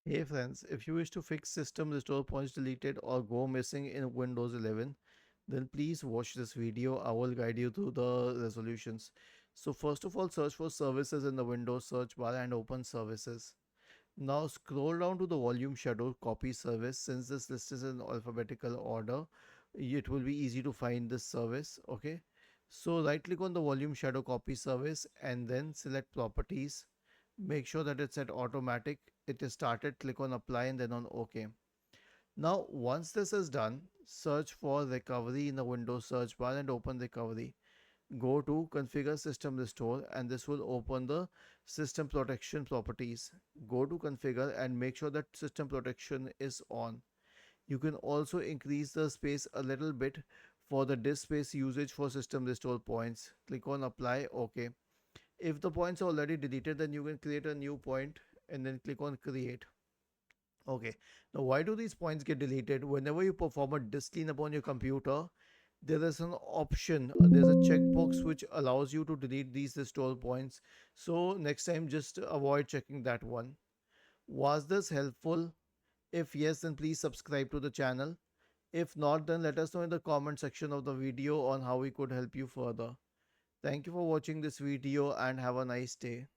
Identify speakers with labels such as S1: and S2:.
S1: Hey friends, if you wish to fix system restore points deleted or go missing in Windows 11, then please watch this video. I will guide you through the resolutions. So first of all, search for services in the Windows search bar and open services. Now scroll down to the volume shadow copy service. Since this list is in alphabetical order, it will be easy to find this service. Okay. So right click on the volume shadow copy service and then select properties. Make sure that it's at automatic. It is started. Click on apply and then on OK. Now once this is done, search for recovery in the Windows search bar and open recovery. Go to configure system restore and this will open the system protection properties. Go to configure and make sure that system protection is on. You can also increase the space a little bit for the disk space usage for system restore points. Click on apply. OK. If the points are already deleted, then you can create a new point and then click on create. Okay. Now, why do these points get deleted? Whenever you perform a disk clean upon your computer, there is an option, there's a checkbox which allows you to delete these restore points. So next time, just avoid checking that one. Was this helpful? If yes, then please subscribe to the channel. If not, then let us know in the comment section of the video on how we could help you further. Thank you for watching this video and have a nice day.